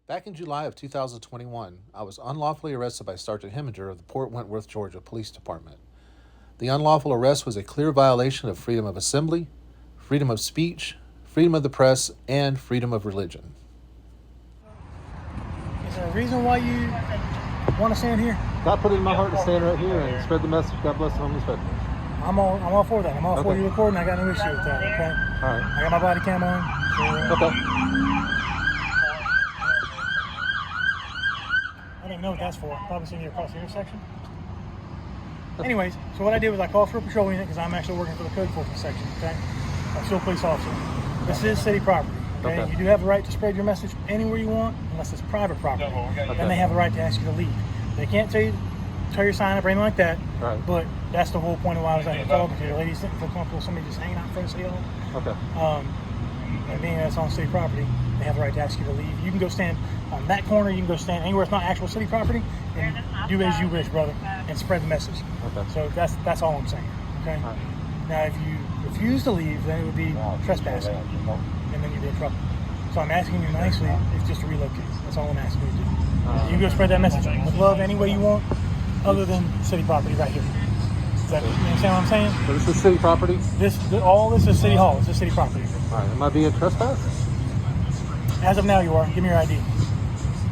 Back in July of 2021, I was unlawfully arrested by Sergeant Heminger of the Port Wentworth, Georgia Police Department. The unlawful arrest was a clear violation of freedom of assembly, freedom of speech, freedom of the press, and freedom of religion. Is there a reason why you want to stand here? God put it in my heart to stand right here and spread the message. God bless the homeless veterans. I'm all for that. I'm all for Okay. you recording. I got no issue with that, okay? All right. I got my body cam on. So, Okay. I don't even know what that's for. Probably sitting here across the intersection. Anyways, so what I did was I called for a patrol unit because I'm actually working for the code enforcement section, okay? I'm still a police officer. This is city property, okay? Okay. You do have the right to spread your message anywhere you want unless it's private property. Then they have the right to ask you to leave. They can't tear your sign up or anything like that, Right. but that's the whole point of why I was at the phone because the ladies didn't feel comfortable somebody just hanging out in front of City Hall. Okay. And being that it's on city property, they have the right to ask you to leave. You can go stand on that corner, you can go stand anywhere it's not actual city property, and do as you wish, brother, and spread the message. Okay. So that's all I'm saying, okay? All right. Now, if you refuse to leave, then it would be trespassing, and then you'd be in trouble. So I'm asking you nicely, it's just to relocate. That's all I'm asking you to do. You can go spread that message with love any way you want, other than city property right here. Does that, you understand what I'm saying? So this is city property? All this is City Hall. This is city property. All right. Am I being trespassed? As of now, you are. Give me your ID.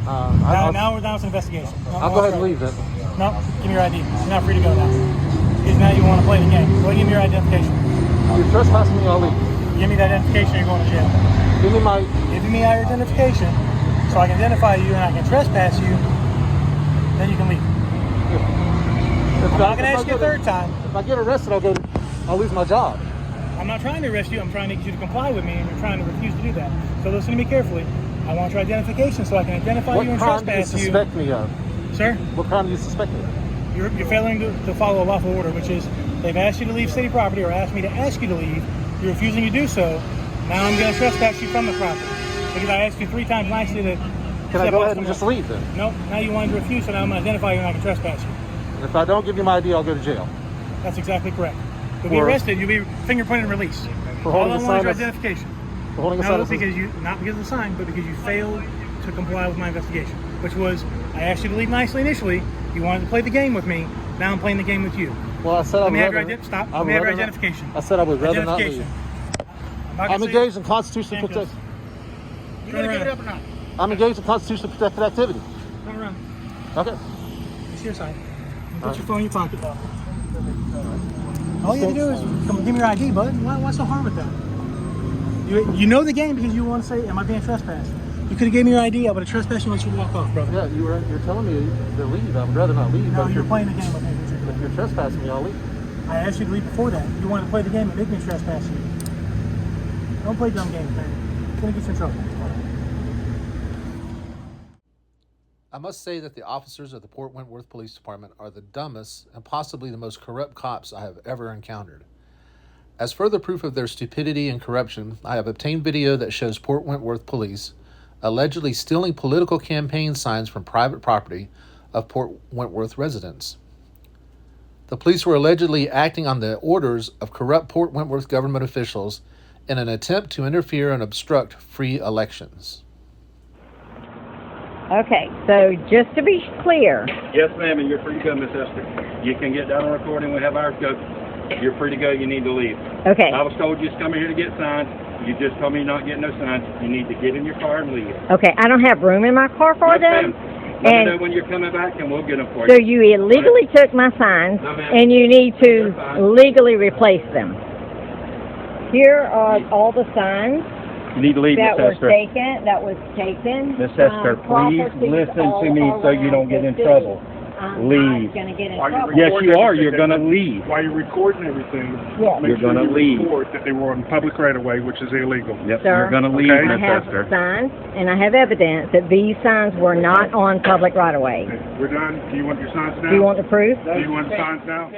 Now it's an investigation. I'll go ahead and leave then. No, give me your ID. You're not free to go now. Because now you want to play the game. Go ahead and give me your identification. You're trespassing me, I'll leave. Give me that identification or you're going to jail. Give me my... Give me your identification so I can identify you and I can trespass you. Then you can leave. I'm not going to ask you a third time. If I get arrested, I'll lose my job. I'm not trying to arrest you. I'm trying to get you to comply with me, and you're trying to refuse to do that. So listen to me carefully. I want your identification so I can identify you and What crime do you trespass you. suspect me of? Sir? What crime do you suspect me of? You're failing to follow a lawful order, which is they've asked you to leave city property or asked me to ask you to leave. You're refusing to do so. Now I'm going to trespass you from the property because I asked you 3 times nicely to. Can I go ahead and just leave then? No. Now you wanted to refuse, so now I'm going to identify you and I can trespass you. And if I don't give you my ID, I'll go to jail. That's exactly correct. You'll be arrested. You'll be fingerprinted and released. For All holding I a want is your sign identification. For holding a sign No, that says- because not because of the sign, but because you failed to comply with my investigation, which was I asked you to leave nicely initially. You wanted to play the game with me. Now I'm playing the game with you. Well, I said Let I me would have your rather... Stop. Let me have your identification. I said I would rather not Identification. leave. I'm I'm engaged in constitutional Handcuffs. protection. You gonna give it up or not? I'm engaged in constitutional protected activity. Turn around. Okay. It's your side. Put Alright. your phone in your pocket. All you have to do is come give me your ID, bud. What's so hard with that? You know the game because you want to say, am I being trespassed? You could have gave me your ID. I would have trespassed you and let you walk off, brother. Yeah, you're telling me to leave. I would rather not leave. No, but you're playing the game with me. If you're trespassing me, I'll leave. I asked you to leave before that. You wanted to play the game and make me trespass you. Don't play dumb games, man. It's going to get you in trouble. I must say that the officers of the Port Wentworth Police Department are the dumbest and possibly the most corrupt cops I have ever encountered. As further proof of their stupidity and corruption, I have obtained video that shows Port Wentworth Police allegedly stealing political campaign signs from private property of Port Wentworth residents. The police were allegedly acting on the orders of corrupt Port Wentworth government officials in an attempt to interfere and obstruct free elections. Okay, so just to be clear, Yes, ma'am, and you're free to go, Miss Esther. You can get down on recording. We have ours go. You're free to go. You need to leave. okay, I was told you just come here to get signs. You just told me you're not getting no signs. You need to get in your car and leave. okay, I don't have room in my car for Yes, them. ma'am. Let me know And when you're coming back, and we'll get them for so you. you illegally took my signs, No, ma'am. and you need to They're fine. legally replace them. Here are all the signs You need to leave, that Miss were Esther. taken, Miss Esther, please properties listen all to me so you around don't get the in city. trouble. I'm Leave. not gonna get in Are you trouble. Yes, recording you are. everything You're that going to leave. While you're recording everything, Yes. make You're sure gonna you leave. record that they were on public right of way, which is illegal. Yep, Sir, you're going to leave, Okay. I Miss have Esther. signs, and I have evidence that these signs were not on public right-of-way. We're done. Do you want your signs now? Do you want the proof? Do you want signs now?